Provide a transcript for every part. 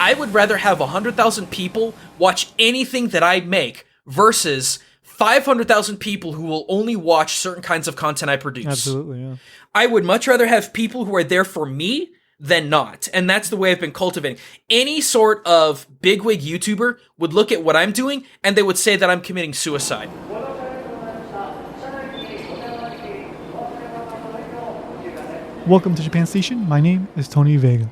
I would rather have 100,000 people watch anything that I make versus 500,000 people who will only watch certain kinds of content I produce. Absolutely, yeah. I would much rather have people who are there for me than not. And that's the way I've been cultivating. Any sort of bigwig YouTuber would look at what I'm doing and they would say that I'm committing suicide. Welcome to Japan Station. My name is Tony Vega.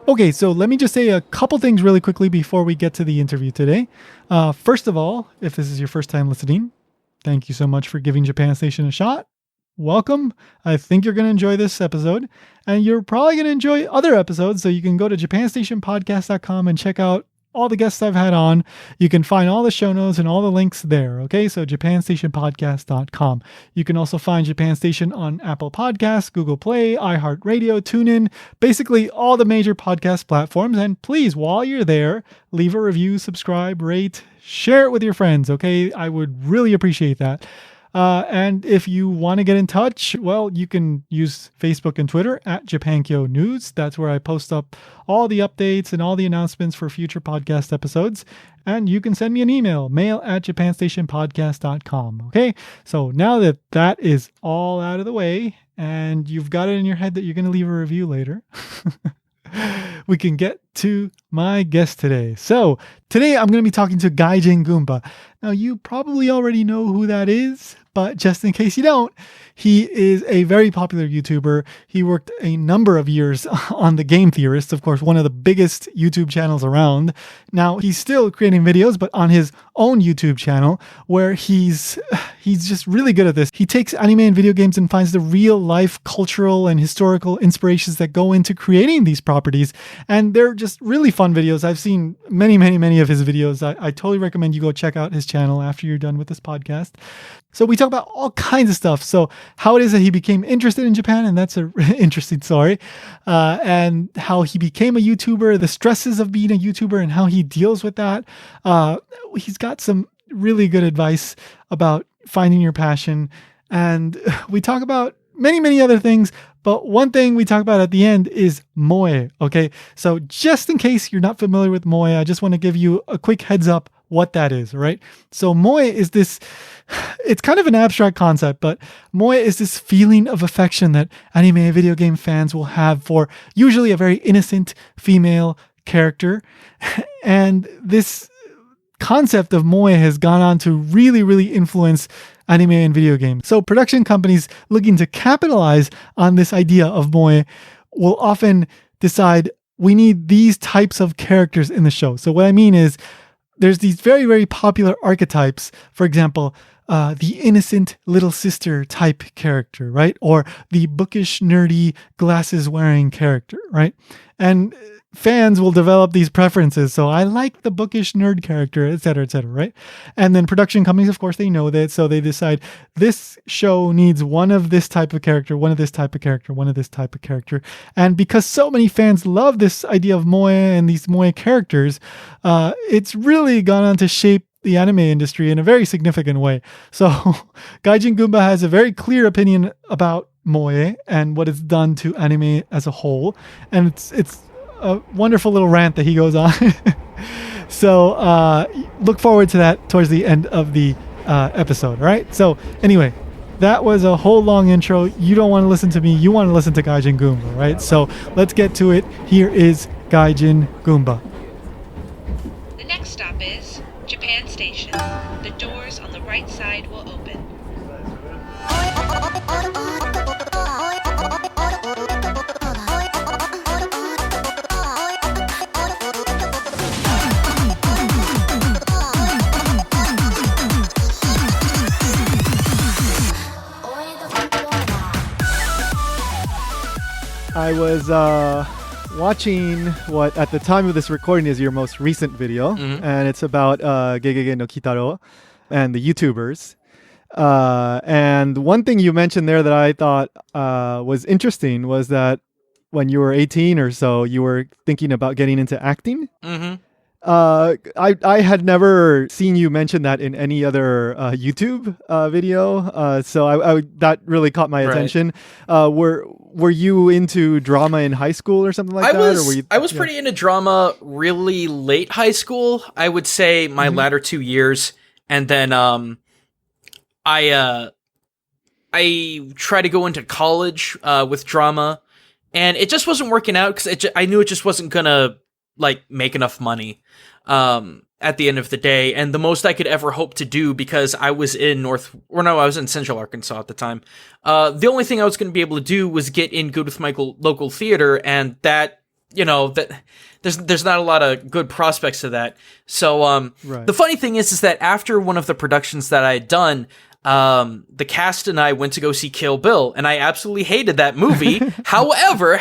Okay, so let me just say a couple things really quickly before we get to the interview today. First of all, if this is your first time listening, thank you so much for giving Japan Station a shot. Welcome. I think you're going to enjoy this episode, and you're probably going to enjoy other episodes, so you can go to japanstationpodcast.com and check out all the guests I've had on. You can find all the show notes and all the links there. Okay, so japanstationpodcast.com. You can also find Japan Station on Apple Podcasts, Google Play, iHeartRadio, TuneIn, basically all the major podcast platforms. And please, while you're there, leave a review, subscribe, rate, share it with your friends. Okay, I would really appreciate that. And if you want to get in touch, well, you can use Facebook and Twitter at Japankyo News. That's where I post up all the updates and all the announcements for future podcast episodes. And you can send me an email, mail@japanstationpodcast.com. Okay, so now that that is all out of the way and you've got it in your head that you're going to leave a review later, we can get to my guest today. So today I'm going to be talking to Gaijin Goombah. Now you probably already know who that is, but just in case you don't, he is a very popular YouTuber. He worked a number of years on the Game Theorists, of course, one of the biggest YouTube channels around. Now he's still creating videos, but on his own YouTube channel, where he's just really good at this. He takes anime and video games and finds the real life cultural and historical inspirations that go into creating these properties. And they're just really fun videos. I've seen many of his videos. I totally recommend you go check out his channel after you're done with this podcast. So we talk about all kinds of stuff. So how it is that he became interested in Japan, and that's an interesting story, and how he became a YouTuber, the stresses of being a YouTuber and how he deals with that. He's got some really good advice about finding your passion. And we talk about many other things, but one thing we talk about at the end is moe. Okay, so just in case you're not familiar with moe, I just want to give you a quick heads up what that is, right? So moe is this, it's kind of an abstract concept, but moe is this feeling of affection that anime and video game fans will have for usually a very innocent female character. And this concept of moe has gone on to really influence anime and video games. So production companies looking to capitalize on this idea of moe will often decide we need these types of characters in the show. So what I mean is there's these very popular archetypes. For example, the innocent little sister type character, right? Or the bookish, nerdy, glasses wearing character, right? And fans will develop these preferences. So I like the bookish nerd character, etc., right? And then production companies, of course, they know that. So they decide this show needs one of this type of character, one of this type of character, one of this type of character. And because so many fans love this idea of moe and these moe characters, it's really gone on to shape the anime industry in a very significant way. So Gaijin Goombah has a very clear opinion about moe and what it's done to anime as a whole. And it's a wonderful little rant that he goes on. So look forward to that towards the end of the episode. All right. So anyway, that was a whole long intro. You don't want to listen to me. You want to listen to Gaijin Goombah, right? So let's get to it. Here is Gaijin Goombah. The next stop is Japan Station. The doors on the right side will open. I was watching what at the time of this recording is your most recent video, and it's about GeGeGe no Kitaro and the YouTubers. And one thing you mentioned there that I thought was interesting was that when you were 18 or so, you were thinking about getting into acting. I had never seen you mention that in any other YouTube video, so that really caught my attention. were you into drama in high school or something like that? Or were you, I was pretty into drama really late high school. I would say my latter 2 years, and then I tried to go into college with drama, and it just wasn't working out because I knew it just wasn't gonna like make enough money at the end of the day. And the most I could ever hope to do, because I was in I was in Central Arkansas at the time. The only thing I was going to be able to do was get in good with my local theater, and that, that there's not a lot of good prospects to that. So the funny thing is that after one of the productions that I had done, the cast and I went to go see Kill Bill, and I absolutely hated that movie. However,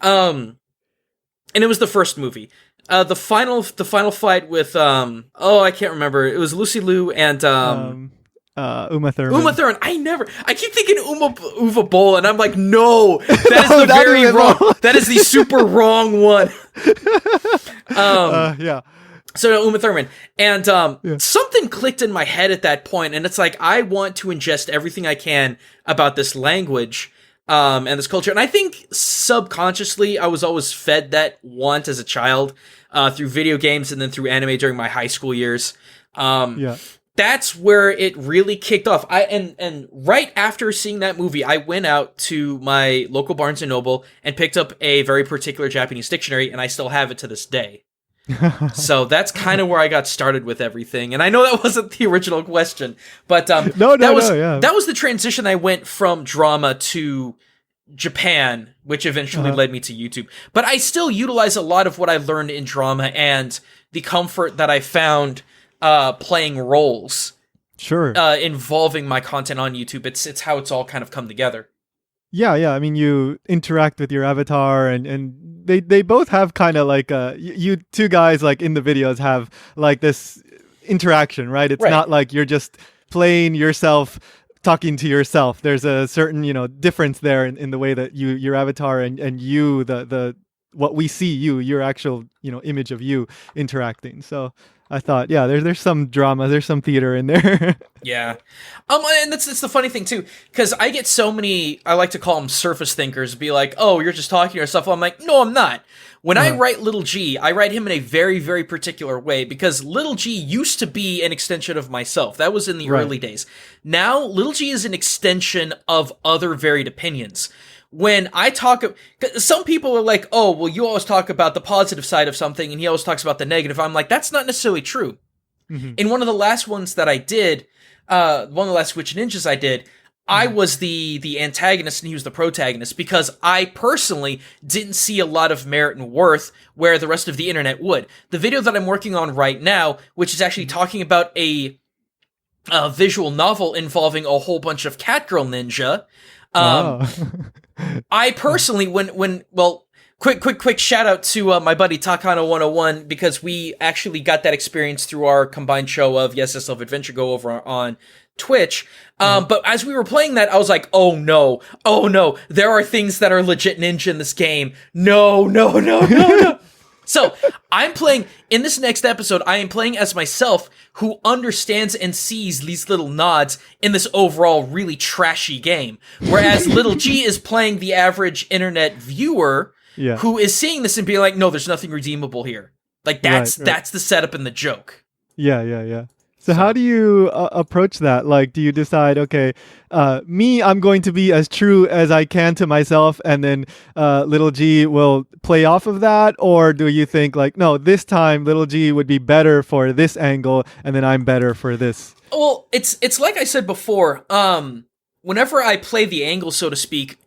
and it was the first movie. The final fight with I can't remember. It was Lucy Liu and Uma Thurman. Uma Thurman. I keep thinking Uwe Boll, and I'm like, no, that is the very wrong. That is the super wrong one. Yeah. So Uma Thurman, and something clicked in my head at that point, and it's like, I want to ingest everything I can about this language and this culture. And I think subconsciously I was always fed that want as a child through video games and then through anime during my high school years. That's where it really kicked off. And right after seeing that movie, I went out to my local Barnes & Noble and picked up a very particular Japanese dictionary, and I still have it to this day. So that's kind of where I got started with everything. And I know that wasn't the original question, but that was the transition. I went from drama to Japan, which eventually led me to YouTube. But I still utilize a lot of what I learned in drama and the comfort that I found playing roles. Sure. Involving my content on YouTube. It's how it's all kind of come together. Yeah. I mean, you interact with your avatar, and they both have kind of like you two guys like in the videos have like this interaction, right? It's not like you're just playing yourself talking to yourself. There's a certain difference there in the way that your avatar and you the what we see your actual image of you interacting. So I thought, there's some drama, there's some theater in there. Yeah. And that's the funny thing too, because I get so many, I like to call them surface thinkers, be like, oh, you're just talking to yourself. I'm like, no, I'm not. When I write Little G, I write him in a very, very particular way, because Little G used to be an extension of myself. That was in the early days. Now, Little G is an extension of other varied opinions. When I talk, some people are like, oh, well, you always talk about the positive side of something, and he always talks about the negative. I'm like, that's not necessarily true. Mm-hmm. In one of the last ones that I did, one of the last Witch Ninjas I did, I was the antagonist and he was the protagonist, because I personally didn't see a lot of merit and worth where the rest of the internet would. The video that I'm working on right now, which is actually talking about a visual novel involving a whole bunch of Catgirl ninja, I personally, quick shout out to my buddy Takano101, because we actually got that experience through our combined show of Yes, Self Adventure Go over on Twitch. But as we were playing that, I was like, oh no, there are things that are legit ninja in this game. No. So I'm playing, in this next episode, I am playing as myself, who understands and sees these little nods in this overall really trashy game. Whereas Little G is playing the average internet viewer who is seeing this and being like, no, there's nothing redeemable here. Like, that's the setup and the joke. Yeah. So how do you approach that? Like, do you decide, okay, I'm going to be as true as I can to myself, and then Little G will play off of that? Or do you think like, no, this time Little G would be better for this angle, and then I'm better for this? Well, it's like I said before, whenever I play the angle, so to speak,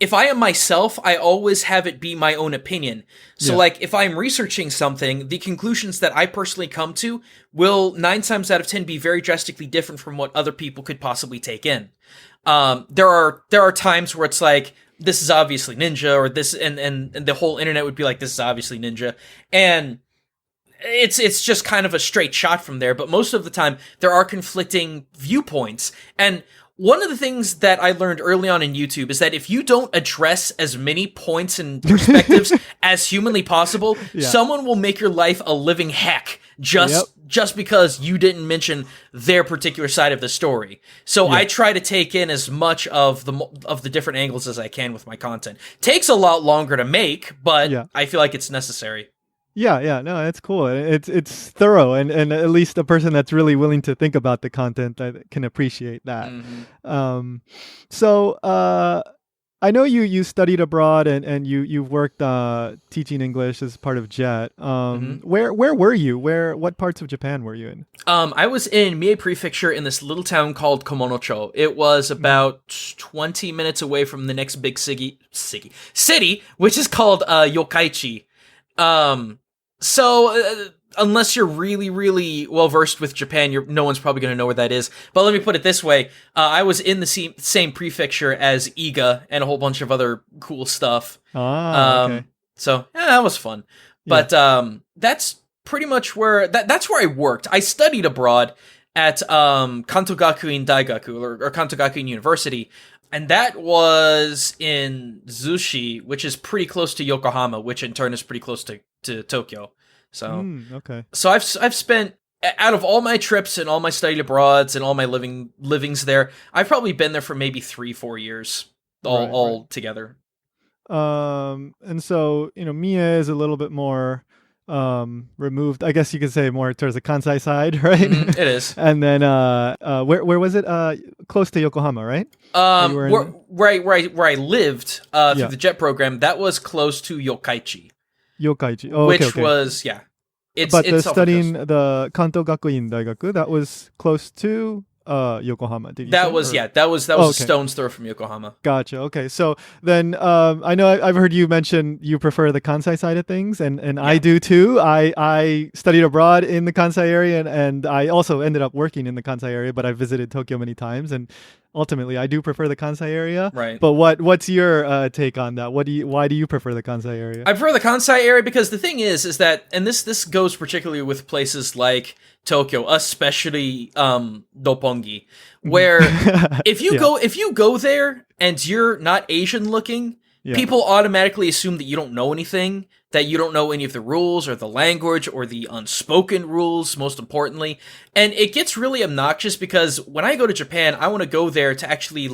if I am myself, I always have it be my own opinion. So, like, if I'm researching something, the conclusions that I personally come to will 9 times out of 10 be very drastically different from what other people could possibly take in. There are times where it's like, this is obviously ninja, or this, and the whole internet would be like, this is obviously ninja. And it's just kind of a straight shot from there. But most of the time, there are conflicting viewpoints. And one of the things that I learned early on in YouTube is that if you don't address as many points and perspectives as humanly possible, someone will make your life a living heck just because you didn't mention their particular side of the story. So I try to take in as much of the different angles as I can with my content. Takes a lot longer to make, but I feel like it's necessary. Yeah, no, it's cool. It's thorough, and at least a person that's really willing to think about the content that can appreciate that. So I know you studied abroad and you've worked teaching English as part of JET. Where were you? What parts of Japan were you in? I was in Mie Prefecture in this little town called Komonocho. It was about 20 minutes away from the next big city, which is called Yokkaichi. So unless you're really, really well versed with Japan, no one's probably going to know where that is. But let me put it this way: I was in the same prefecture as Iga and a whole bunch of other cool stuff. Okay. So that was fun. But that's pretty much where that's where I worked. I studied abroad at Kanto Gakuin Daigaku or Kanto Gakuin University. And that was in Zushi, which is pretty close to Yokohama, which in turn is pretty close to Tokyo. So, So I've spent, out of all my trips and all my study abroads and all my livings there, I've probably been there for maybe 3-4 years all together. And so, Mie is a little bit more removed, I guess you could say, more towards the Kansai side, right? It is. And then where was it? Close to Yokohama, right? Where I lived through the JET program, that was close to Yokkaichi. Which was it's studying the Kanto Gakuin Daigaku, that was close to Yokohama. Did you that say, was or? That was a stone's throw from Yokohama. Gotcha. Okay, so then I know I've heard you mention you prefer the Kansai side of things, and I do too. I studied abroad in the Kansai area, and I also ended up working in the Kansai area, but I visited Tokyo many times, and ultimately I do prefer the Kansai area. Right. But what's your take on that? Why do you prefer the Kansai area? I prefer the Kansai area because the thing is that, and this goes particularly with places like Tokyo, especially Roppongi, where if you go there and you're not Asian looking, people automatically assume that you don't know anything, that you don't know any of the rules or the language or the unspoken rules, most importantly. And it gets really obnoxious because when I go to Japan, I want to go there to actually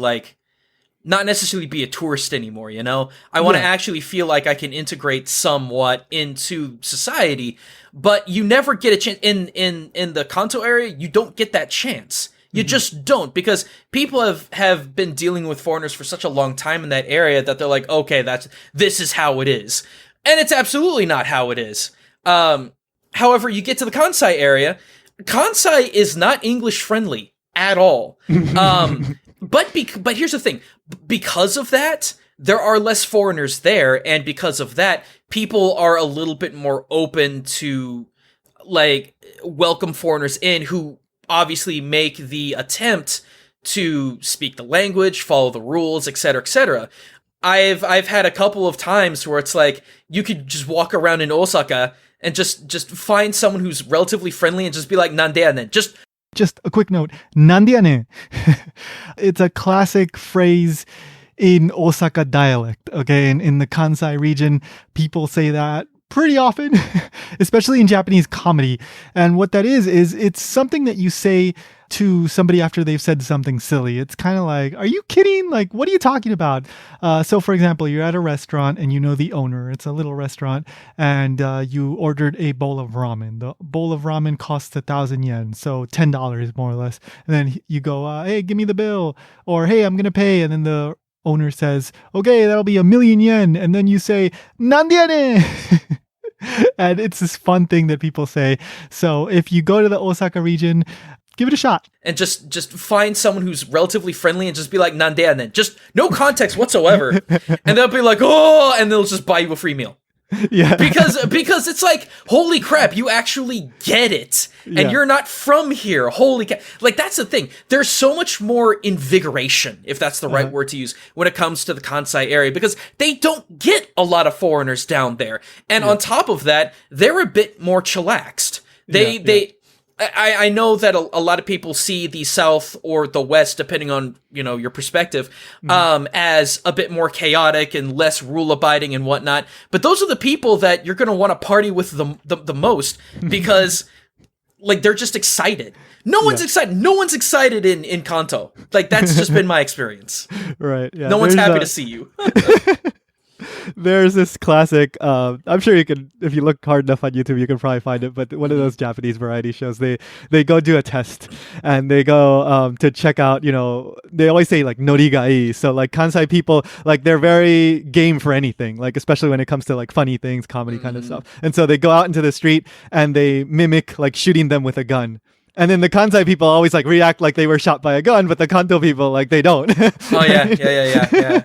not necessarily be a tourist anymore, I want to actually feel like I can integrate somewhat into society, but you never get a chance in the Kanto area. You don't get that chance. You just don't, because people have been dealing with foreigners for such a long time in that area that they're like, okay, this is how it is. And it's absolutely not how it is. However, you get to the Kansai area, Kansai is not English friendly at all. But here's the thing. Because of that, there are less foreigners there, and because of that, people are a little bit more open to welcome foreigners in who obviously make the attempt to speak the language, follow the rules, etc., etc. I've had a couple of times where it's like you could just walk around in Osaka and just find someone who's relatively friendly and just be like, "Nande ya nen?" Just a quick note, "Nande ya nen?" It's a classic phrase in Osaka dialect, okay? In the Kansai region, people say that pretty often, especially in Japanese comedy. And what that is it's something that you say to somebody after they've said something silly. It's kind of like, are you kidding? Like, what are you talking about? So for example, you're at a restaurant and you know the owner. It's a little restaurant, and you ordered a bowl of ramen. The bowl of ramen costs 1,000 yen, so $10 more or less. And then you go, hey, give me the bill, or hey, I'm gonna pay. And then the owner says, okay, that'll be 1,000,000 yen. And then you say, "Nande ya ne?" And it's this fun thing that people say. So if you go to the Osaka region, give it a shot. And just find someone who's relatively friendly and just be like, "Nande ya nen?" Just no context whatsoever. And they'll be like, "Oh," and they'll just buy you a free meal. Yeah. Because it's like, holy crap, you actually get it. And you're not from here. Holy crap. Like, that's the thing. There's so much more invigoration, if that's the right word to use, when it comes to the Kansai area, because they don't get a lot of foreigners down there. And on top of that, they're a bit more chillaxed. I know that a lot of people see the South or the West, depending on, your perspective, as a bit more chaotic and less rule abiding and whatnot. But those are the people that you're going to want to party with the most, because like they're just excited. No one's excited. No one's excited in Kanto. Like that's just been my experience. Right. Yeah. No one's happy to see you. There's this classic, I'm sure you can, if you look hard enough on YouTube, you can probably find it, but one of those Japanese variety shows, they go do a test, and they go to check out, they always say like nori ga ii, so like Kansai people, like they're very game for anything, like especially when it comes to like funny things, comedy kind of stuff. And so they go out into the street and they mimic like shooting them with a gun. And then the Kansai people always like react like they were shot by a gun, but the Kanto people, like they don't. Oh yeah.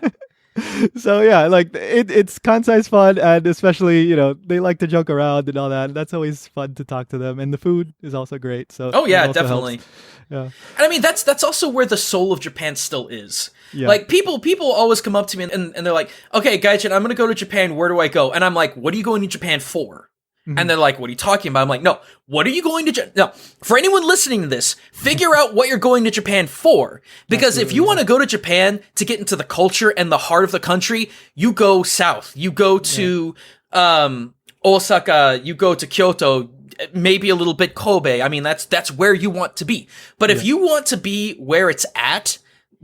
So yeah, like it's Kansai's fun, and especially they like to joke around and all that. That's always fun to talk to them, and the food is also great. So oh yeah, definitely. Helps. Yeah, and I mean that's also where the soul of Japan still is. Yeah. Like people always come up to me and they're like, okay, Gaijin, I'm gonna go to Japan. Where do I go? And I'm like, what are you going to Japan for? Mm-hmm. And they're like, what are you talking about? I'm like, no, what are you going to Japan? No, for anyone listening to this, figure out what you're going to Japan for. Because if you want to go to Japan to get into the culture and the heart of the country, you go south. You go to Osaka, you go to Kyoto, maybe a little bit Kobe. I mean, that's where you want to be. But if you want to be where it's at,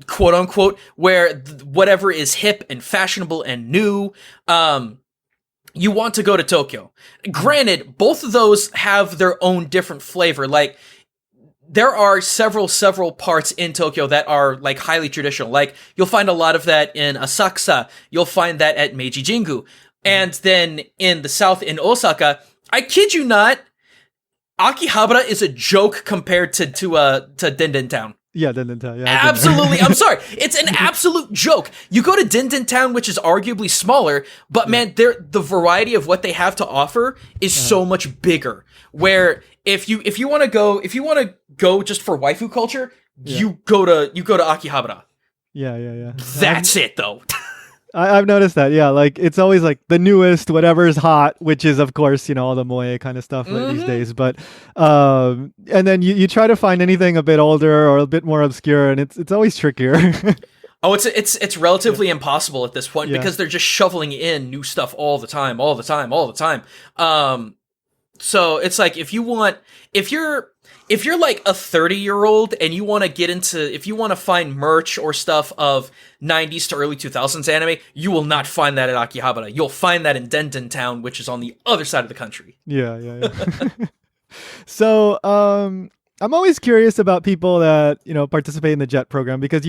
quote unquote, where whatever is hip and fashionable and new, you want to go to Tokyo. Granted, both of those have their own different flavor. Like, there are several parts in Tokyo that are, like, highly traditional. Like, you'll find a lot of that in Asakusa. You'll find that at Meiji Jingu. And then in the south, in Osaka, I kid you not, Akihabara is a joke compared to Denden Town. Yeah, Denden Town. Yeah, absolutely. I'm sorry. It's an absolute joke. You go to Denden Town, which is arguably smaller, but man, the variety of what they have to offer is so much bigger. Where if you want to go just for waifu culture, you go to Akihabara. Yeah. That's it though. I've noticed that, yeah. Like, it's always like the newest, whatever is hot, which is, of course, all the moe kind of stuff these days. But, and then you try to find anything a bit older or a bit more obscure, and it's always trickier. Oh, it's relatively impossible at this point because they're just shoveling in new stuff all the time. So it's like if you're like a 30-year-old and you want to if you want to find merch or stuff of 90s to early 2000s anime, you will not find that at Akihabara. You'll find that in Denden Town, which is on the other side of the country. Yeah. So, I'm always curious about people that, participate in the JET program because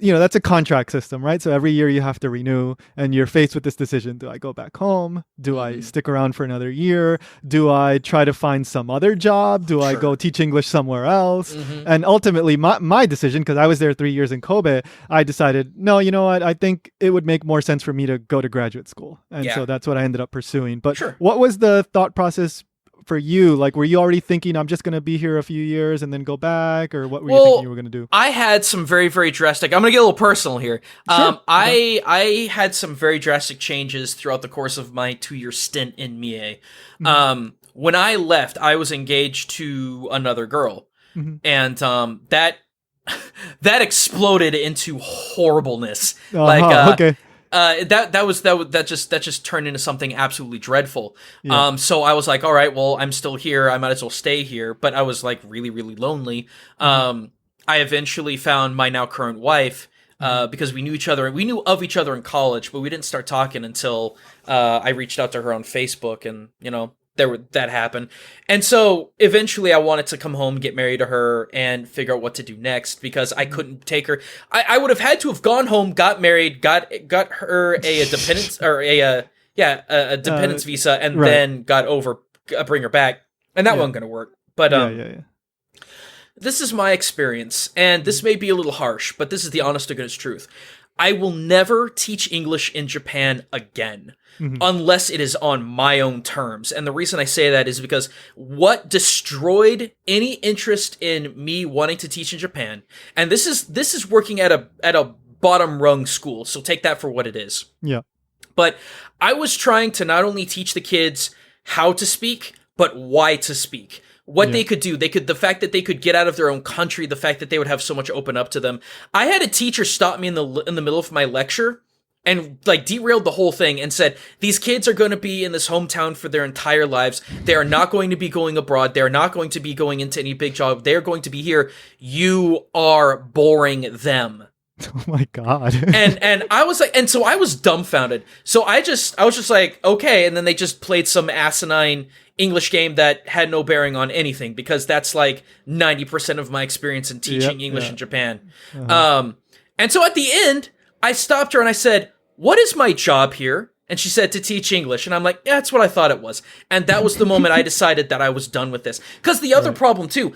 that's a contract system, right? So every year you have to renew and you're faced with this decision. Do I go back home? Do I stick around for another year? Do I try to find some other job? Do I go teach English somewhere else? And ultimately my decision, because I was there 3 years in Kobe, I decided, no, you know what? I think it would make more sense for me to go to graduate school. And so that's what I ended up pursuing. But what was the thought process for you? Like, were you already thinking I'm just going to be here a few years and then go back, or what were you thinking you were going to do? I had some very, very drastic, I'm going to get a little personal here. I had some very drastic changes throughout the course of my 2-year stint in Mie. When I left, I was engaged to another girl, and that exploded into horribleness. Okay. That just turned into something absolutely dreadful. So I was like, all right, well, I'm still here. I might as well stay here. But I was like really, really lonely. I eventually found my now current wife, because we knew of each other in college, but we didn't start talking until, I reached out to her on Facebook and, that happened. And so eventually I wanted to come home, get married to her, and figure out what to do next because I couldn't take her. I would have had to have gone home, got married, got her a dependence or a dependence visa, and then bring her back. And that wasn't going to work. But this is my experience, and this may be a little harsh, but this is the honest to goodness truth. I will never teach English in Japan again. Unless it is on my own terms. And the reason I say that is because what destroyed any interest in me wanting to teach in Japan, and this is working at a bottom rung school, so take that for what it is. Yeah. But I was trying to not only teach the kids how to speak, but why to speak. What they could do, the fact that they could get out of their own country, the fact that they would have so much open up to them. I had a teacher stop me in the middle of my lecture and like derailed the whole thing and said, these kids are going to be in this hometown for their entire lives. They are not going to be going abroad. They're not going to be going into any big job. They're going to be here. You are boring them. Oh my God. and I was like, and so I was dumbfounded. So I was just like, okay. And then they just played some asinine English game that had no bearing on anything, because that's like 90% of my experience in teaching English in Japan. And so at the end, I stopped her and I said, what is my job here? And she said, to teach English. And I'm like, yeah, that's what I thought it was. And that was the moment I decided that I was done with this. Because the other problem too,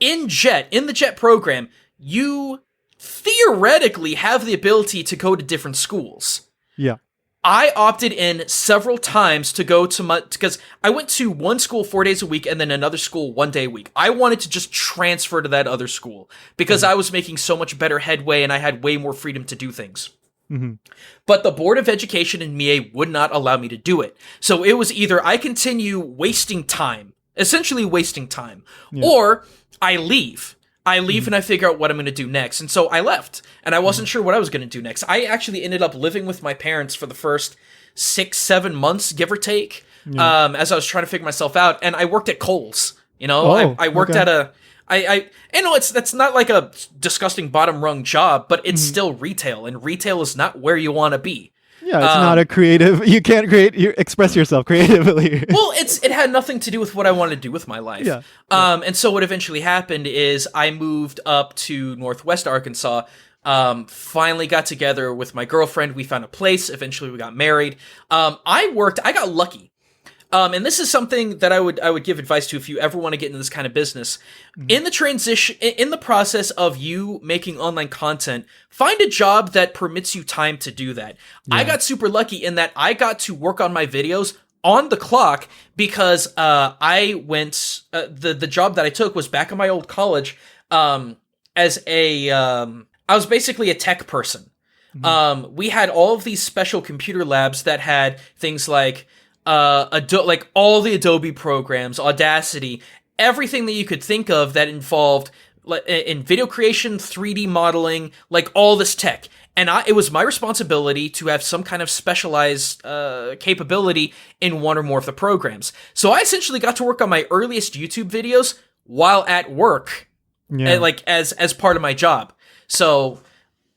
in the JET program, you theoretically have the ability to go to different schools. Yeah. I opted in several times to go to because I went to one school 4 days a week and then another school 1 day a week. I wanted to just transfer to that other school because I was making so much better headway and I had way more freedom to do things. But the Board of Education in Mie would not allow me to do it. So it was either I continue wasting time, essentially wasting time, or I leave. And I figure out what I'm going to do next. And so I left, and I wasn't sure what I was going to do next. I actually ended up living with my parents for the first 6-7 months, give or take, as I was trying to figure myself out. And I worked at Kohl's, I worked at that's not like a disgusting bottom rung job, but it's still retail, and retail is not where you want to be. Yeah, it's not a creative. You can't express yourself creatively. Well, it had nothing to do with what I wanted to do with my life. Yeah. And so what eventually happened is I moved up to Northwest Arkansas. Finally got together with my girlfriend. We found a place. Eventually, we got married. I got lucky. And this is something that I would give advice to if you ever want to get into this kind of business. In the process of you making online content, find a job that permits you time to do that. Yeah. I got super lucky in that I got to work on my videos on the clock because I went the job that I took was back in my old college as I was basically a tech person. We had all of these special computer labs that had things like like all the Adobe programs, Audacity, everything that you could think of that involved in video creation, 3D modeling, like all this tech. And it was my responsibility to have some kind of specialized capability in one or more of the programs. So I essentially got to work on my earliest YouTube videos while at work, like as part of my job. So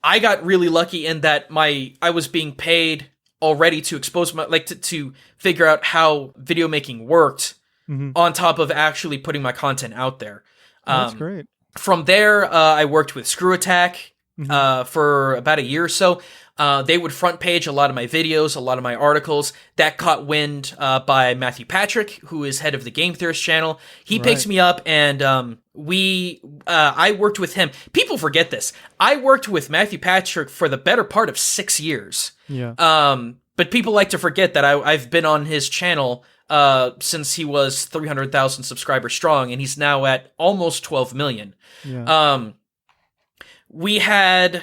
I got really lucky in that I was being paid already to expose to figure out how video making worked on top of actually putting my content out there. That's great. From there, I worked with Screw Attack for about a year or so. They would front page a lot of my videos, a lot of my articles. That caught wind by Matthew Patrick, who is head of the Game Theorists channel. He picks me up, and I worked with him. People forget this. I worked with Matthew Patrick for the better part of 6 years. Yeah. But people like to forget that I've been on his channel since he was 300,000 subscribers strong, and he's now at almost 12 million. Yeah. We had,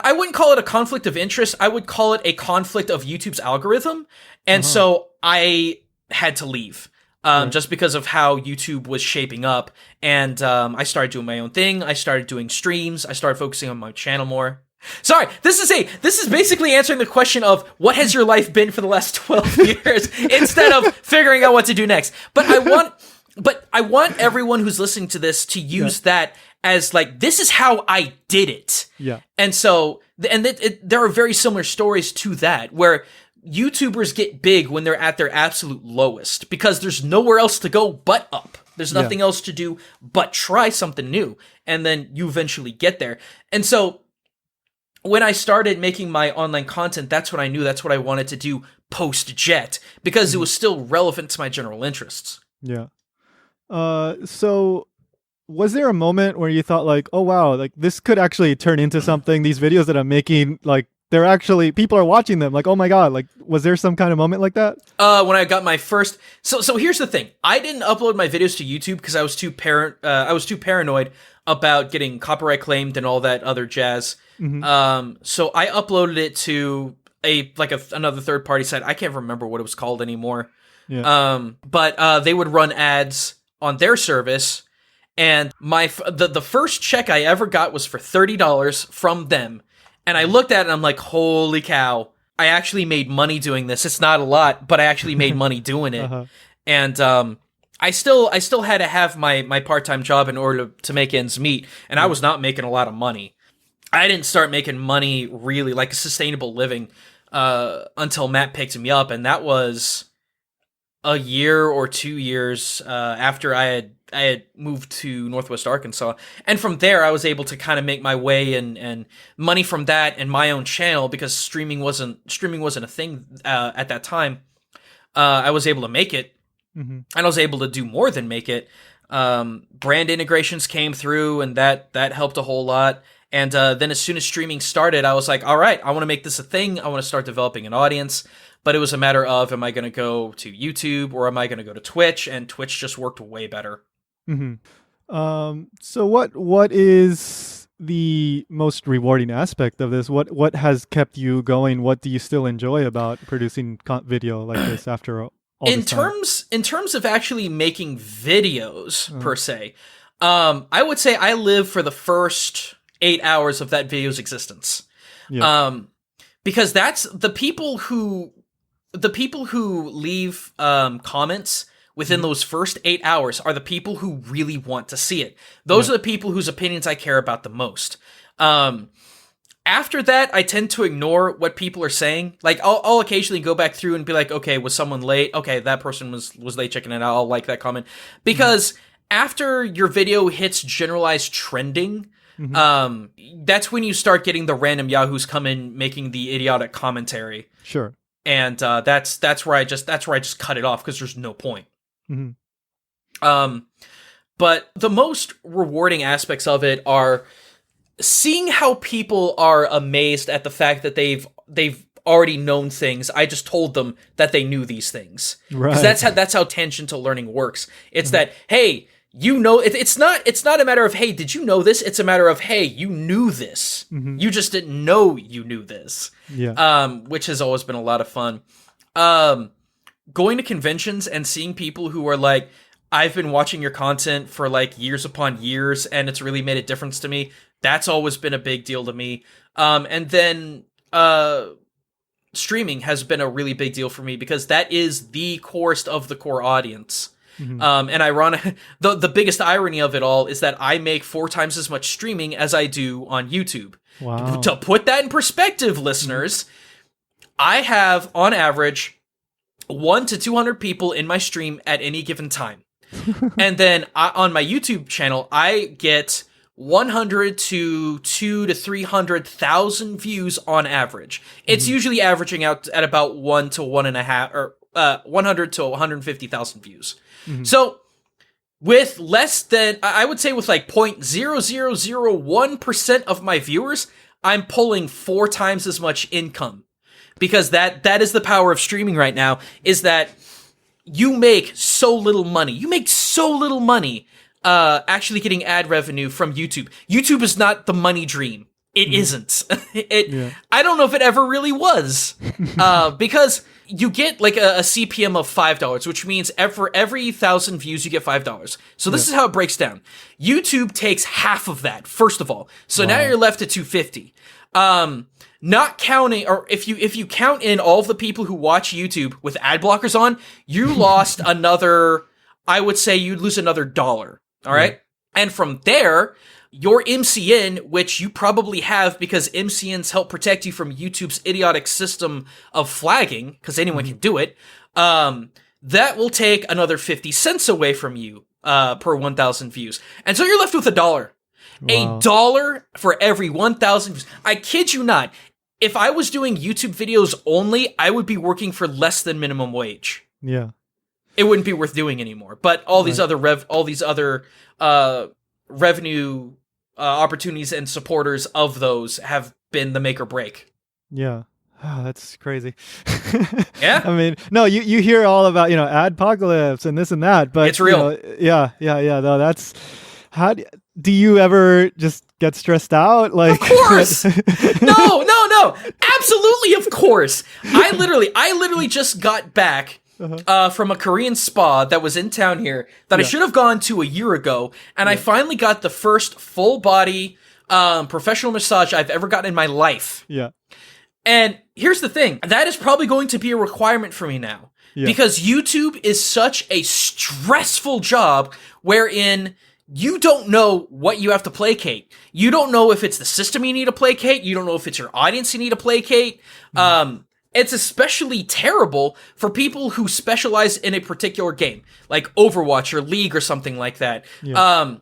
I wouldn't call it a conflict of interest. I would call it a conflict of YouTube's algorithm. And so I had to leave. Just because of how YouTube was shaping up. And I started doing my own thing. I started doing streams. I started focusing on my channel more. Sorry, this is basically answering the question of what has your life been for the last 12 years instead of figuring out what to do next. But I want everyone who's listening to this to use that as like, this is how I did it. Yeah. And so, there are very similar stories to that where YouTubers get big when they're at their absolute lowest because there's nowhere else to go but up. There's nothing else to do but try something new. And then you eventually get there. And so when I started making my online content, that's what I knew. That's what I wanted to do post-JET because it was still relevant to my general interests. Yeah. So was there a moment where you thought like, oh, wow, like this could actually turn into something, these videos that I'm making, like, they're actually, people are watching them. Like, oh my God, like, was there some kind of moment like that? When I got my first, so here's the thing. I didn't upload my videos to YouTube because I was too paranoid about getting copyright claimed and all that other jazz. So I uploaded it to another third party site. I can't remember what it was called anymore. Yeah. But they would run ads on their service. And the first check I ever got was for $30 from them. And I looked at it and I'm like, holy cow, I actually made money doing this. It's not a lot, but I actually made money doing it. And I still had to have my part-time job in order to make ends meet, and I was not making a lot of money. I didn't start making money really, like a sustainable living, until Matt picked me up, and that was a year or 2 years after I had moved to Northwest Arkansas. And from there, I was able to kind of make my way and money from that and my own channel, because streaming wasn't a thing at that time. I was able to make it, and I was able to do more than make it. Brand integrations came through, and that helped a whole lot. And then as soon as streaming started, I was like, all right, I want to make this a thing. I want to start developing an audience. But it was a matter of, am I going to go to YouTube or am I going to go to Twitch? And Twitch just worked way better. So what is the most rewarding aspect of this? What has kept you going? What do you still enjoy about producing video like this after all this time? In terms of actually making videos per se, I would say I live for the first 8 hours of that video's existence. Because that's the people who leave comments within those first 8 hours are the people who really want to see it. Those are the people whose opinions I care about the most. After that, I tend to ignore what people are saying. Like, I'll occasionally go back through and be like, okay, was someone late? Okay, that person was late checking it out. I'll like that comment. Because after your video hits generalized trending, that's when you start getting the random yahoos come in making the idiotic commentary. Sure. And that's where I just cut it off, because there's no point. But the most rewarding aspects of it are seeing how people are amazed at the fact that they've already known things. I just told them that they knew these things. Right. 'Cause that's how tangential learning works. It's that, hey, you know, it's not a matter of, hey, did you know this? It's a matter of, hey, you knew this. You just didn't know you knew this. Which has always been a lot of fun. Going to conventions and seeing people who are like, I've been watching your content for like years upon years, and it's really made a difference to me. That's always been a big deal to me. And then streaming has been a really big deal for me, because that is the corest of the core audience. And ironic, the biggest irony of it all is that I make 4 times as much streaming as I do on YouTube. Wow. To put that in perspective, listeners, I have on average 100 to 200 people in my stream at any given time. And then on my YouTube channel, I get 100 to 200 to 300,000 views on average. It's usually averaging out at about 1 to 1.5 or 100 to 150,000 views. So with less than, I would say with like 0.0001% of my viewers, I'm pulling 4 times as much income. Because that is the power of streaming right now, is that you make so little money. You make so little money actually getting ad revenue from YouTube. YouTube is not the money dream. It isn't. I don't know if it ever really was. Because you get like a CPM of $5, which means for every 1,000 views, you get $5. So this is how it breaks down. YouTube takes half of that, first of all. So now you're left at $250. Not counting, or if you count in all of the people who watch YouTube with ad blockers on, you lost another, I would say you'd lose another $1. All right. And from there, your MCN, which you probably have because MCNs help protect you from YouTube's idiotic system of flagging, because anyone can do it, that will take another 50 cents away from you per 1,000 views. And so you're left with $1. Wow. $1 for every 1,000 views. I kid you not. If I was doing YouTube videos only, I would be working for less than minimum wage. Yeah. It wouldn't be worth doing anymore. But all these other revenue opportunities and supporters of those have been the make or break. Yeah. Oh, that's crazy. Yeah. I mean, no, you hear all about, adpocalypse and this and that, but it's real. Yeah. No, that's do you ever just get stressed out? Like, of course. No. Absolutely. Of course. I literally just got back from a Korean spa that was in town here that I should have gone to a year ago. And I finally got the first full body professional massage I've ever gotten in my life. Yeah. And here's the thing. That is probably going to be a requirement for me now. Yeah. Because YouTube is such a stressful job wherein you don't know what you have to placate. You don't know if it's the system you need to placate. You don't know if it's your audience you need to placate. It's especially terrible for people who specialize in a particular game, like Overwatch or League or something like that. Yeah.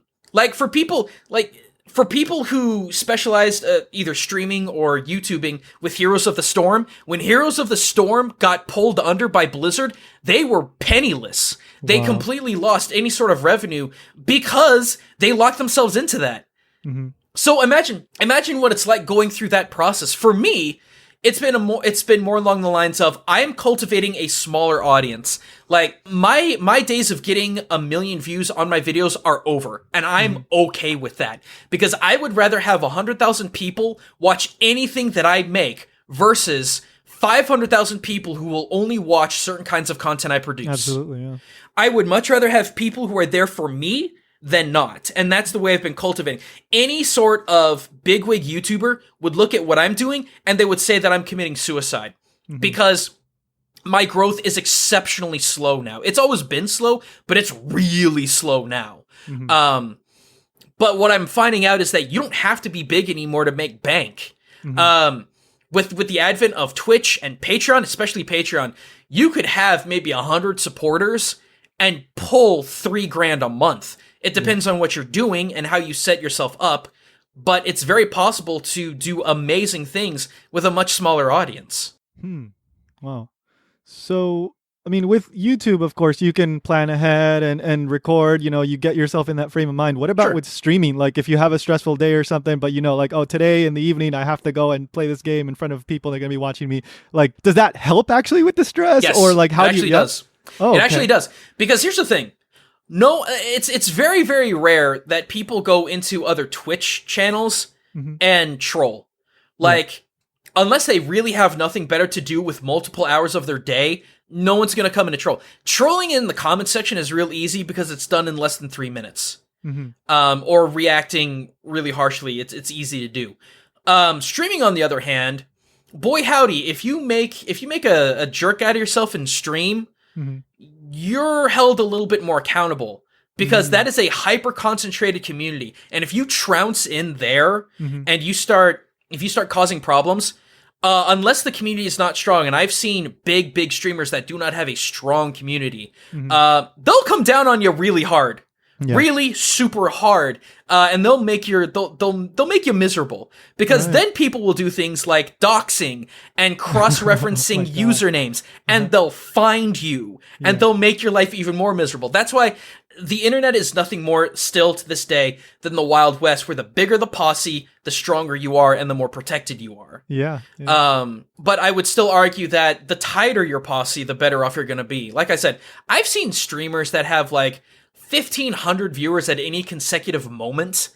For people who specialized either streaming or YouTubing with Heroes of the Storm, when Heroes of the Storm got pulled under by Blizzard, they were penniless. They completely lost any sort of revenue because they locked themselves into that. Mm-hmm. So imagine what it's like going through that process. For me, it's been more along the lines of I am cultivating a smaller audience. Like my days of getting 1 million views on my videos are over, and I'm okay with that because I would rather have 100,000 people watch anything that I make versus 500,000 people who will only watch certain kinds of content I produce. Absolutely, yeah. I would much rather have people who are there for me than not. And that's the way I've been cultivating. Any sort of bigwig YouTuber would look at what I'm doing and they would say that I'm committing suicide because my growth is exceptionally slow now. It's always been slow, but it's really slow now. But what I'm finding out is that you don't have to be big anymore to make bank. With the advent of Twitch and Patreon, especially Patreon, you could have maybe 100 supporters and pull $3,000 a month. It depends on what you're doing and how you set yourself up, but it's very possible to do amazing things with a much smaller audience. Wow. So, I mean, with YouTube, of course, you can plan ahead and record, you get yourself in that frame of mind. What about with streaming? Like if you have a stressful day or something, but like, oh, today in the evening, I have to go and play this game in front of people that are going to be watching me. Like, does that help actually with the stress? Yes, or like how it actually does. Oh, it actually does. Because here's the thing. No, it's very, very rare that people go into other Twitch channels and troll. Like, unless they really have nothing better to do with multiple hours of their day, no one's going to come in to troll. Trolling in the comment section is real easy because it's done in less than 3 minutes. Or reacting really harshly, it's easy to do. Streaming, on the other hand, boy howdy, if you make a jerk out of yourself in stream, you're held a little bit more accountable because that is a hyper concentrated community. And if you trounce in there and if you start causing problems, unless the community is not strong, and I've seen big streamers that do not have a strong community, they'll come down on you really hard. Really super hard, and they'll make you miserable because then people will do things like doxing and cross-referencing usernames, and they'll find you and they'll make your life even more miserable. That's why the internet is nothing more still to this day than the Wild West, where the bigger the posse, the stronger you are and the more protected you are. But I would still argue that the tighter your posse, the better off you're going to be. Like I said, I've seen streamers that have like 1,500 viewers at any consecutive moment,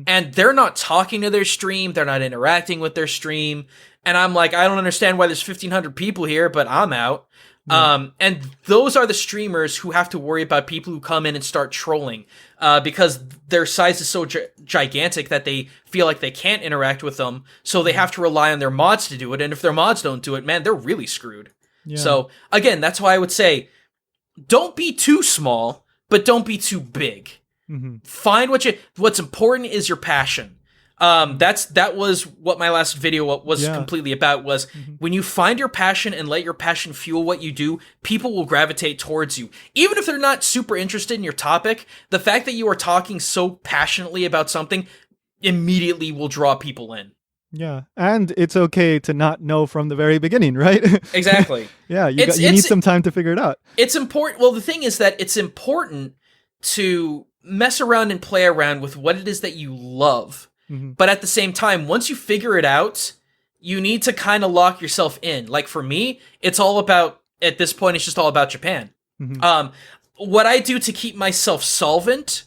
and they're not talking to their stream, they're not interacting with their stream, and I'm like, I don't understand why there's 1,500 people here, but I'm out. And those are the streamers who have to worry about people who come in and start trolling, because their size is so gigantic that they feel like they can't interact with them, so they have to rely on their mods to do it, and if their mods don't do it, man, they're really screwed. So, again, that's why I would say, don't be too small, but don't be too big. Find what's important is your passion. That was what my last video was completely about, was when you find your passion and let your passion fuel what you do, people will gravitate towards you. Even if they're not super interested in your topic, the fact that you are talking so passionately about something immediately will draw people in. Yeah, and it's okay to not know from the very beginning, right? Exactly. You need some time to figure it out. It's important. Well, the thing is that it's important to mess around and play around with what it is that you love. But at the same time, once you figure it out, you need to kind of lock yourself in. Like for me, it's all about, at this point, it's just all about Japan. What I do to keep myself solvent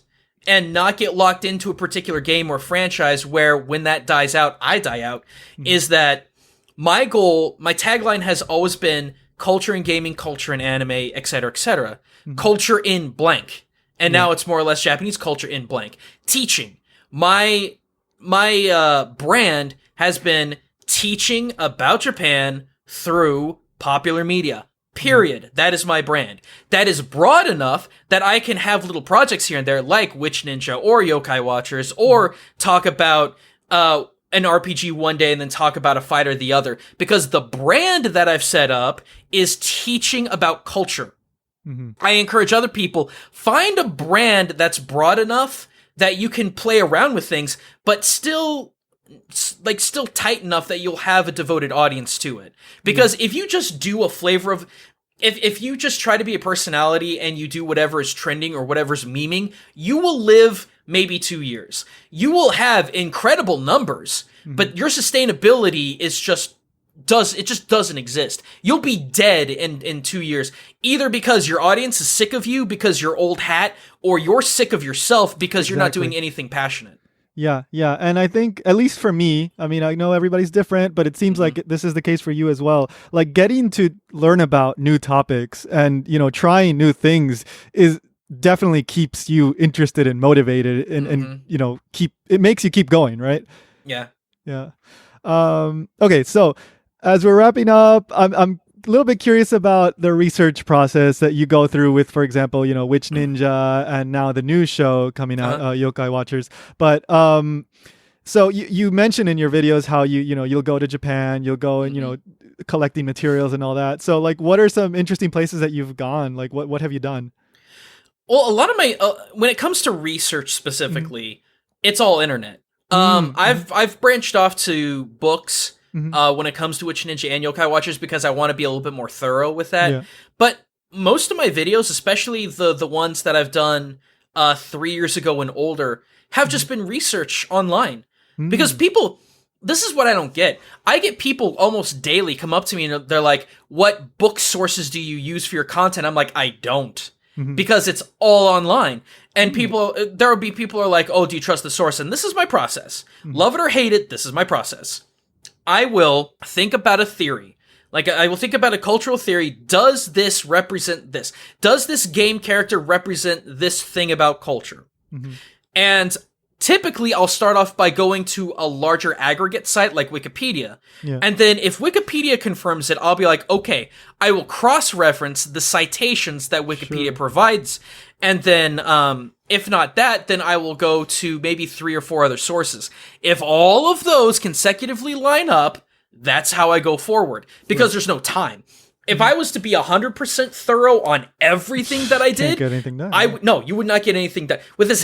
and not get locked into a particular game or franchise where when that dies out, I die out, is that my goal, my tagline has always been culture in gaming, culture in anime, etc., etc. Culture in blank. And now it's more or less Japanese culture in blank. Teaching. My my brand has been teaching about Japan through popular media. Period. That is my brand. That is broad enough that I can have little projects here and there like Witch Ninja or Yokai Watchers or talk about an RPG one day and then talk about a fighter the other. Because the brand that I've set up is teaching about culture. I encourage other people, find a brand that's broad enough that you can play around with things, but still tight enough that you'll have a devoted audience to it. Because if you just do a flavor of, if you just try to be a personality and you do whatever is trending or whatever's memeing, you will live maybe 2 years. You will have incredible numbers, but your sustainability is just doesn't exist. You'll be dead in 2 years, either because your audience is sick of you because you're old hat, or you're sick of yourself because you're not doing anything passionate. Yeah. And I think, at least for me, I mean, I know everybody's different, but it seems like this is the case for you as well. Like, getting to learn about new topics and, trying new things is definitely keeps you interested and motivated and it makes you keep going, right? Yeah. Okay, so as we're wrapping up, I'm a little bit curious about the research process that you go through with, for example, Witch Ninja and now the new show coming out, Yokai Watchers. But so you mentioned in your videos how you'll go to Japan, you'll go and collecting materials and all that. So like, what are some interesting places that you've gone? Like, what have you done? Well, a lot of my when it comes to research specifically, it's all internet. I've branched off to books. When it comes to Witch Ninja and Yokai Watchers, because I want to be a little bit more thorough with that. Yeah. But most of my videos, especially the ones that I've done 3 years ago and older, have just been research online. Because people, this is what I don't get. I get people almost daily come up to me and they're like, what book sources do you use for your content? I'm like, I don't. Because it's all online. And there will be people who are like, oh, do you trust the source? And this is my process. Love it or hate it, this is my process. I will think about a theory. Like, I will think about a cultural theory. Does this represent this? Does this game character represent this thing about culture? And typically, I'll start off by going to a larger aggregate site like Wikipedia. And then if Wikipedia confirms it, I'll be like, okay, I will cross-reference the citations that Wikipedia provides. And then, if not that, then I will go to maybe 3 or 4 other sources. If all of those consecutively line up, that's how I go forward. Because there's no time. If I was to be 100% thorough on everything that I did, get anything done. No, you would not get anything done. With this,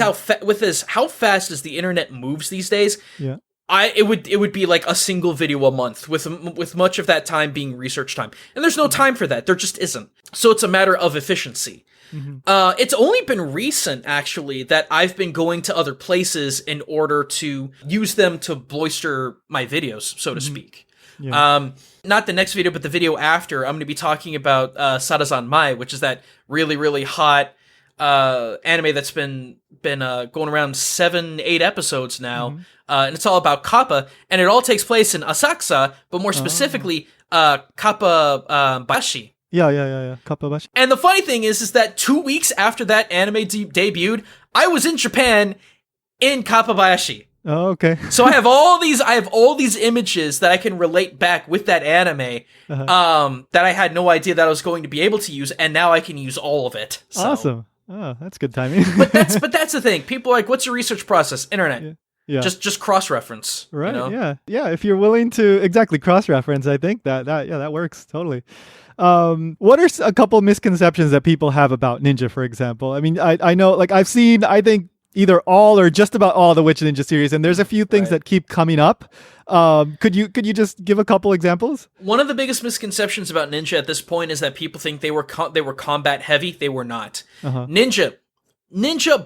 how fast as the internet moves these days, it would be like a single video a month, with much of that time being research time. And there's no time for that. There just isn't. So it's a matter of efficiency. It's only been recent, actually, that I've been going to other places in order to use them to bolster my videos, so to speak. Not the next video, but the video after, I'm going to be talking about Sarazan Mai, which is that really, really hot anime that's been going around 7-8 episodes now. And it's all about Kappa, and it all takes place in Asakusa, but more specifically, Kappa Bashi. Yeah. Kappabashi. And the funny thing is that 2 weeks after that anime debuted, I was in Japan in Kappabayashi. Oh, okay. So I have all these images that I can relate back with that anime, that I had no idea that I was going to be able to use, and now I can use all of it. So. Awesome. Oh, that's good timing. but that's the thing. People are like, what's your research process? Internet. Yeah. Just cross-reference. Right. Yeah. If you're willing to cross-reference, I think that works totally. What are a couple misconceptions that people have about Ninja, for example? I mean, I know, like, I've seen, I think, either all or just about all the Witch Ninja series, and there's a few things that keep coming up. Could you just give a couple examples? One of the biggest misconceptions about Ninja at this point is that people think they were combat heavy. They were not. Ninja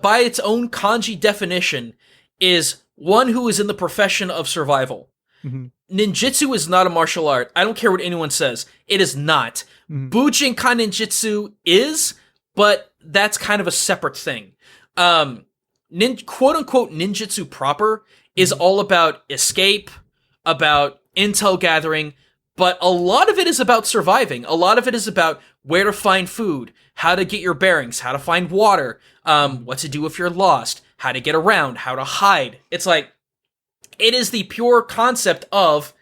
by its own kanji definition is one who is in the profession of survival. Ninjutsu is not a martial art. I don't care what anyone says. It is not. Bujinkan ninjutsu is, but that's kind of a separate thing. Quote-unquote ninjutsu proper is all about escape, about intel gathering, but a lot of it is about surviving. A lot of it is about where to find food, how to get your bearings, how to find water, what to do if you're lost, how to get around, how to hide. It's like, It is the pure concept of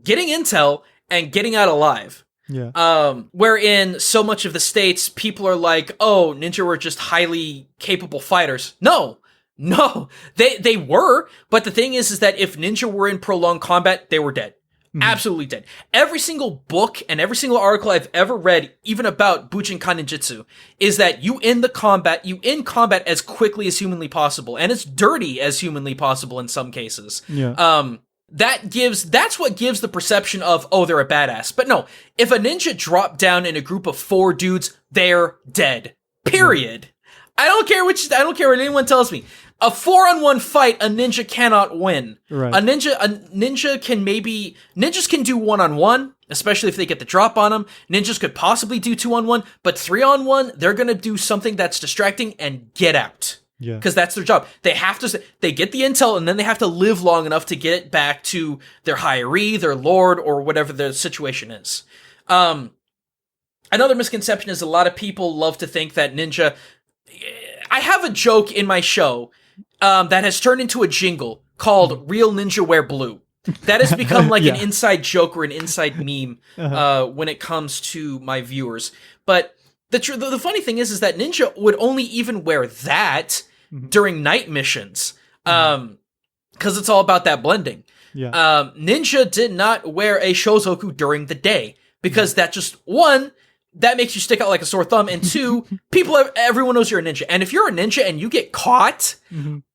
getting intel and getting out alive. Yeah. Wherein so much of the States, people are like, oh, ninja were just highly capable fighters. No, they were. But the thing is that if ninja were in prolonged combat, they were dead. Absolutely dead. Every single book and every single article I've ever read, even about Bujinkan Ninjutsu, is that you end combat as quickly as humanly possible, and as dirty as humanly possible in some cases. Yeah. That's what gives the perception of, oh, they're a badass. But no, if a ninja dropped down in a group of 4 dudes, they're dead. Period. I don't care what anyone tells me. A 4-on-1 fight, a ninja cannot win. Right. Ninjas can do 1-on-1, especially if they get the drop on them. Ninjas could possibly do 2-on-1, but 3-on-1, they're gonna do something that's distracting and get out. Yeah. Because that's their job. They get the intel, and then they have to live long enough to get it back to their hiree, their lord, or whatever their situation is. Another misconception is a lot of people love to think that ninja... I have a joke in my show that has turned into a jingle called Real Ninja Wear Blue. That has become like an inside joke or an inside meme when it comes to my viewers. But the funny thing is that ninja would only even wear that during night missions because it's all about that blending. Yeah. Ninja did not wear a shozoku during the day because that just, one, that makes you stick out like a sore thumb, and 2, everyone knows you're a ninja. And if you're a ninja and you get caught,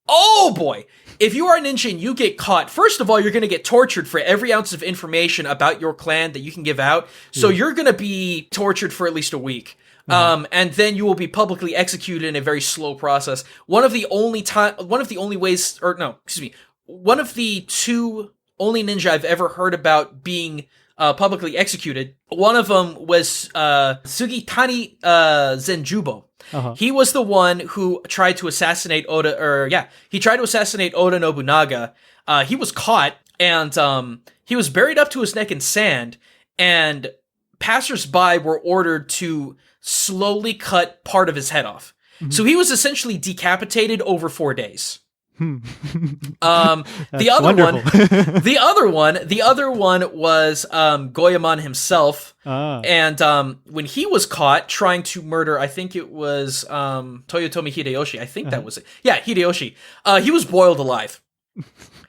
oh boy, if you are a ninja and you get caught, first of all, you're going to get tortured for every ounce of information about your clan that you can give out. So you're going to be tortured for at least a week. And then you will be publicly executed in a very slow process. One of the 2 only ninja I've ever heard about being publicly executed. One of them was Sugitani Zenjubo. He was the one who tried to assassinate Oda Nobunaga. He was caught, and he was buried up to his neck in sand, and passersby were ordered to slowly cut part of his head off. So he was essentially decapitated over 4 days. The other one was Goemon himself. And when he was caught trying to murder, I think it was Toyotomi Hideyoshi. I think that was it. Yeah, Hideyoshi. He was boiled alive.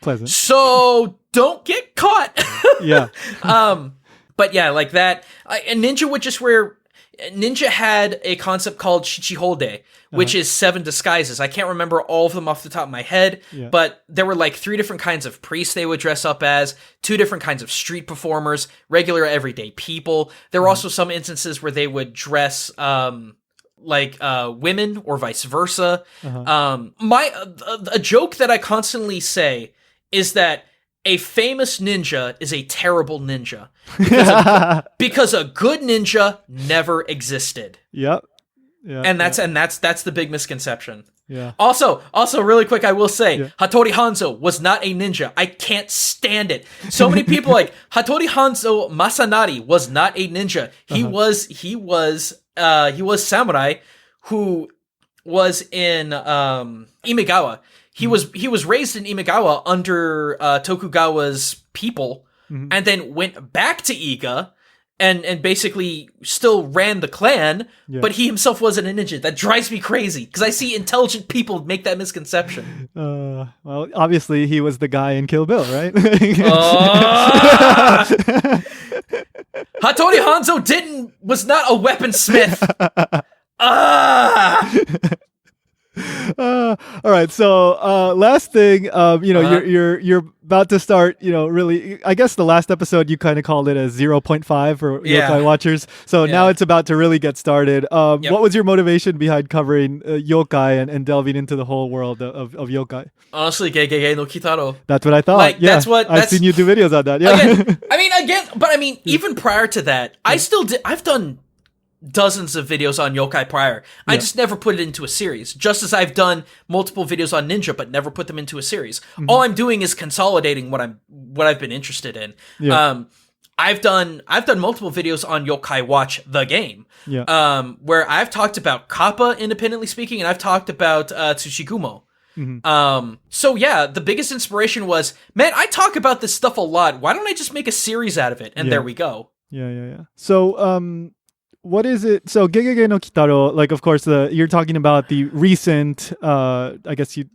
Pleasant. So don't get caught. Yeah. But yeah, like that. And Ninja would just wear. Ninja had a concept called Shichihode, which is 7 disguises. I can't remember all of them off the top of my head, but there were like 3 different kinds of priests they would dress up as, 2 different kinds of street performers, regular everyday people. There were also some instances where they would dress like women or vice versa. A joke that I constantly say is that a famous ninja is a terrible ninja because a good ninja never existed. Yep. Yeah, and that's the big misconception. Yeah. Also, really quick, I will say Hattori Hanzo was not a ninja. I can't stand it. So many people like Hattori Hanzo Masanari was not a ninja. He was samurai who was in Imegawa. He was raised in Imegawa under Tokugawa's people, and then went back to Iga and basically still ran the clan, but he himself wasn't a ninja. That drives me crazy because I see intelligent people make that misconception. Well, obviously he was the guy in Kill Bill, right? Hattori Hanzo was not a weaponsmith. All right. So, last thing, you're about to start, really, I guess the last episode, you kind of called it a 0.5 for yokai watchers. So now it's about to really get started. What was your motivation behind covering yokai and delving into the whole world of yokai? Honestly, GeGeGe no Kitaro. That's what I thought. Like, I've seen you do videos on that. Yeah. Even prior to that, I've done dozens of videos on yokai prior. I just never put it into a series. Just as I've done multiple videos on ninja, but never put them into a series. All I'm doing is consolidating what I've been interested in. Yeah. I've done multiple videos on Yokai Watch the game. Yeah. Where I've talked about Kappa independently speaking, and I've talked about Tsushigumo. So yeah, the biggest inspiration was, man, I talk about this stuff a lot. Why don't I just make a series out of it? And there we go. Yeah. So, what is it? So, GeGeGe no Kitaro, like, of course, you're talking about the recent, I guess you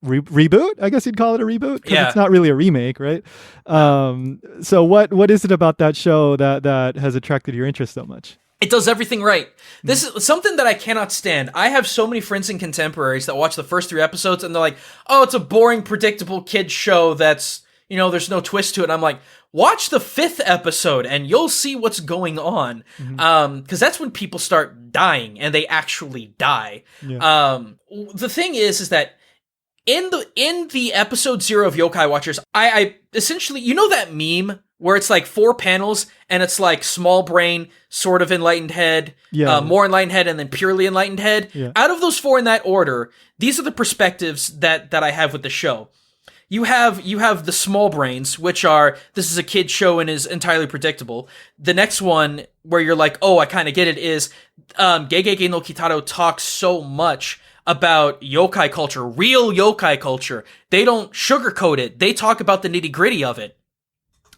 reboot. I guess you'd call it a reboot because it's not really a remake, right? So, what is it about that show that has attracted your interest so much? It does everything right. This is something that I cannot stand. I have so many friends and contemporaries that watch the first 3 episodes and they're like, "Oh, it's a boring, predictable kids show that's, there's no twist to it." And I'm like, watch the 5th episode and you'll see what's going on. Because that's when people start dying and they actually die. The thing is that in the episode 0 of Yokai Watchers, I essentially, that meme where it's like 4 panels and it's like small brain, sort of enlightened head, more enlightened head, and then purely enlightened head. Out of those 4 in that order, these are the perspectives that I have with the show. You have the small brains, which are, this is a kid show and is entirely predictable. The next one, where you're like, oh, I kind of get it, is GeGeGe no Kitaro talks so much about yokai culture, real yokai culture. They don't sugarcoat it. They talk about the nitty-gritty of it.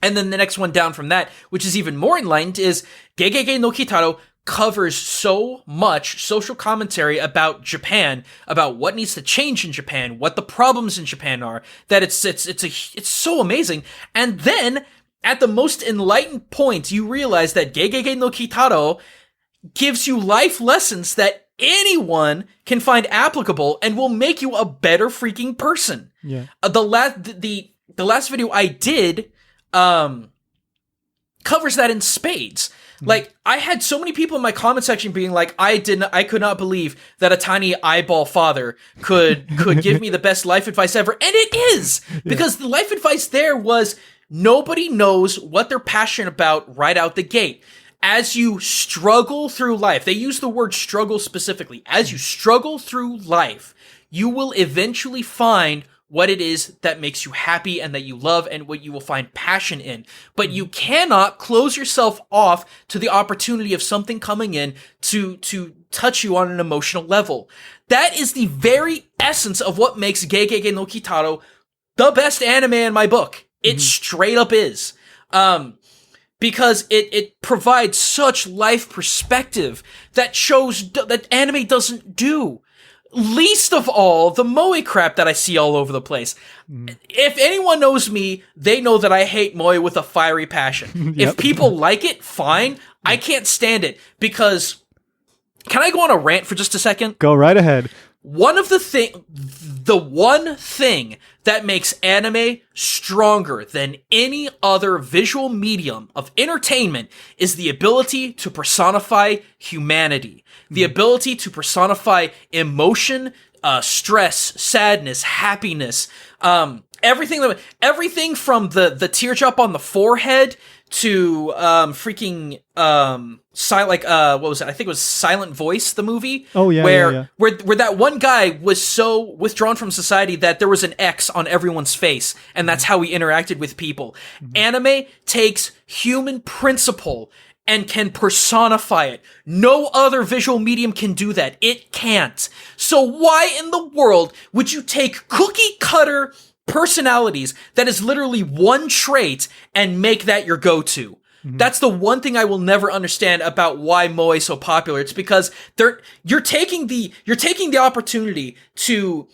And then the next one down from that, which is even more enlightened, is GeGeGe no Kitaro covers so much social commentary about Japan, about what needs to change in Japan, what the problems in Japan are, that it's so amazing. And then at the most enlightened point, you realize that GeGeGe no Kitaro gives you life lessons that anyone can find applicable and will make you a better freaking person. The last video I did covers that in spades. Like, I had so many people in my comment section being like, I could not believe that a tiny eyeball father could give me the best life advice ever. And it is! Because the life advice there was, nobody knows what they're passionate about right out the gate. As you struggle through life, they use the word struggle specifically. As you struggle through life, you will eventually find what it is that makes you happy and that you love and what you will find passion in. But you cannot close yourself off to the opportunity of something coming in to touch you on an emotional level. That is the very essence of what makes GeGeGe no Kitaro the best anime in my book. It straight up is. Because it provides such life perspective that anime doesn't do. Least of all, the moe crap that I see all over the place. If anyone knows me, they know that I hate moe with a fiery passion. If people like it, fine. I can't stand it because... Can I go on a rant for just a second? Go right ahead. The one thing that makes anime stronger than any other visual medium of entertainment is the ability to personify humanity. The ability to personify emotion, stress, sadness, happiness, everything from the teardrop on the forehead to what was it? I think it was Silent Voice, the movie. Oh yeah, where that one guy was so withdrawn from society that there was an X on everyone's face, and that's how he interacted with people. Anime takes human principle and can personify it. No other visual medium can do that. It can't. So why in the world would you take cookie cutter personalities that is literally one trait and make that your go-to? That's the one thing I will never understand about why moe is so popular. It's because you're taking the opportunity to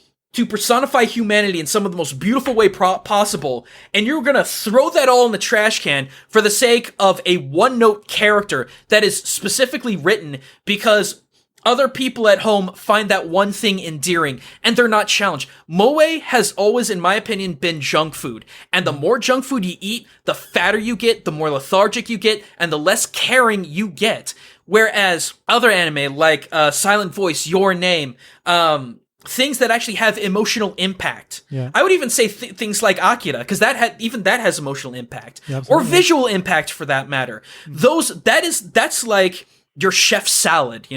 personify humanity in some of the most beautiful way possible, and you're gonna throw that all in the trash can for the sake of a one-note character that is specifically written because other people at home find that one thing endearing, and they're not challenged. Moe has always, in my opinion, been junk food. And the more junk food you eat, the fatter you get, the more lethargic you get, and the less caring you get. Whereas other anime, like Silent Voice, Your Name, things that actually have emotional impact. I would even say things like Akira, because that has emotional impact. Or visual impact, for that matter. That's like your chef salad,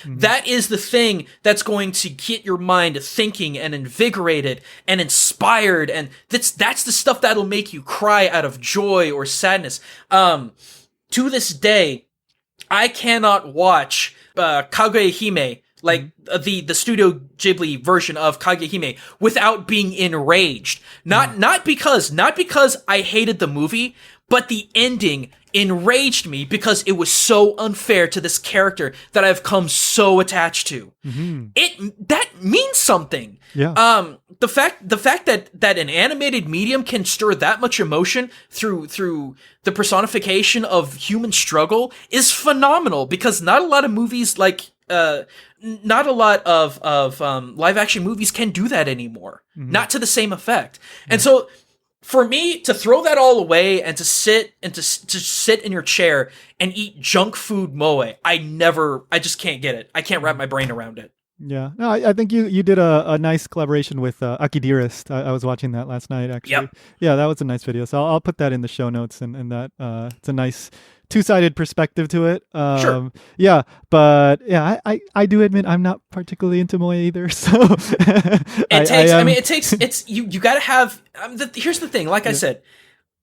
That is the thing that's going to get your mind thinking and invigorated and inspired, and that's the stuff that'll make you cry out of joy or sadness. To this day, I cannot watch Kaguya-hime like the Studio Ghibli version of Kagehime, without being enraged. Not because I hated the movie, but the ending enraged me because it was so unfair to this character that I've come so attached to. That means something. Yeah. The fact that an animated medium can stir that much emotion through the personification of human struggle is phenomenal, because not a lot of movies not a lot of live action movies can do that anymore. Not to the same effect. And so for me to throw that all away and to sit in your chair and eat junk food moe, I just can't get it. I can't wrap my brain around it. Yeah, no, I think you did a nice collaboration with Aki Dearest. I was watching that last night, actually. Yep. Yeah, that was a nice video. So I'll put that in the show notes, and that it's a nice two-sided perspective to it. Sure. Yeah, but yeah, I do admit I'm not particularly into moe either. So you got to have. Here's the thing. Like I said,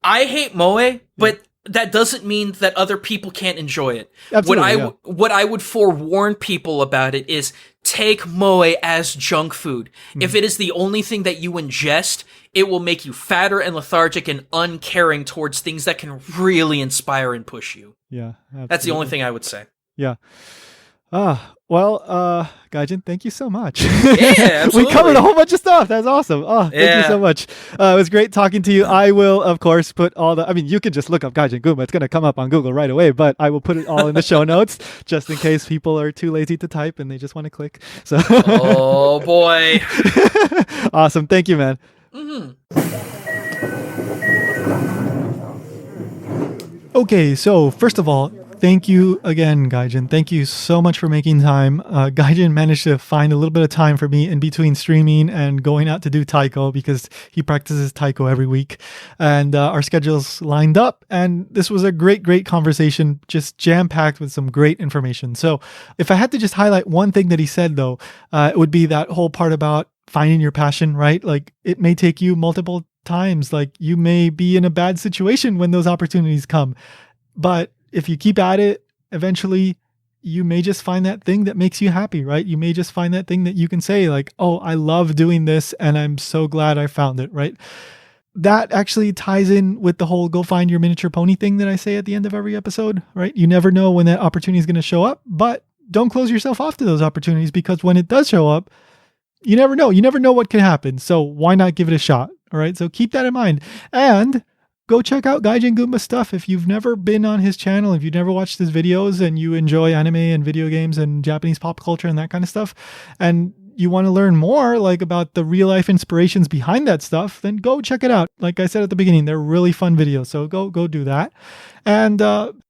I hate moe, but that doesn't mean that other people can't enjoy it. Absolutely, What I would forewarn people about it is take moe as junk food. If it is the only thing that you ingest, it will make you fatter and lethargic and uncaring towards things that can really inspire and push you. Yeah, absolutely. That's the only thing I would say. Yeah. Well, Gaijin, thank you so much. Yeah, absolutely. We covered a whole bunch of stuff. That's awesome. Thank you so much. It was great talking to you. I will, of course, put you can just look up Gaijin Goombah. It's going to come up on Google right away, but I will put it all in the show notes just in case people are too lazy to type and they just want to click. So. Oh, boy. Awesome. Thank you, man. Okay, so first of all, thank you again, Gaijin. Thank you so much for making time. Gaijin managed to find a little bit of time for me in between streaming and going out to do taiko, because he practices taiko every week. And our schedules lined up, and this was a great conversation, just jam-packed with some great information. So if I had to just highlight one thing that he said, though, it would be that whole part about finding your passion, right? Like, it may take you multiple times. Like, you may be in a bad situation when those opportunities come. But if you keep at it, eventually you may just find that thing that makes you happy, right? You may just find that thing that you can say like, oh, I love doing this and I'm so glad I found it, right? That actually ties in with the whole go find your miniature pony thing that I say at the end of every episode, right? You never know when that opportunity is going to show up, but don't close yourself off to those opportunities, because when it does show up, you never know. You never know what can happen. So why not give it a shot? All right. So keep that in mind. And go check out Gaijin Goombah stuff. If you've never been on his channel, if you've never watched his videos and you enjoy anime and video games and Japanese pop culture and that kind of stuff, and you want to learn more like about the real life inspirations behind that stuff, then go check it out. Like I said at the beginning, they're really fun videos. So go do that. And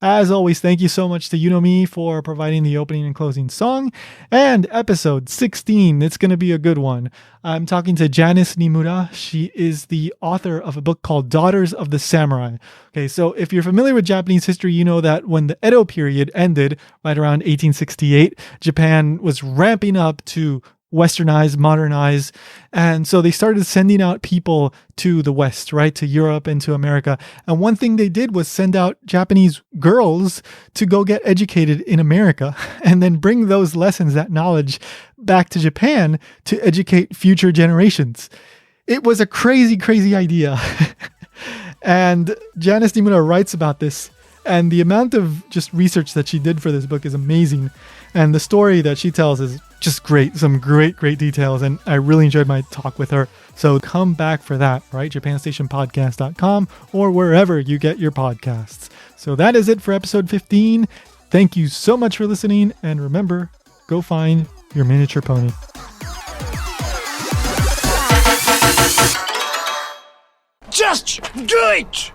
as always, thank you so much to Me for providing the opening and closing song. And episode 16, it's going to be a good one. I'm talking to Janice Nimura. She is the author of a book called Daughters of the Samurai. Okay, so if you're familiar with Japanese history, you know that when the Edo period ended, right around 1868, Japan was ramping up to westernized, modernize. And so they started sending out people to the West, right? To Europe and to America. And one thing they did was send out Japanese girls to go get educated in America and then bring those lessons, that knowledge back to Japan to educate future generations. It was a crazy idea. And Janice Nimura writes about this. And the amount of just research that she did for this book is amazing. And the story that she tells is just great. Some great details. And I really enjoyed my talk with her. So come back for that, right? JapanStationPodcast.com or wherever you get your podcasts. So that is it for episode 15. Thank you so much for listening. And remember, go find your miniature pony. Just do it!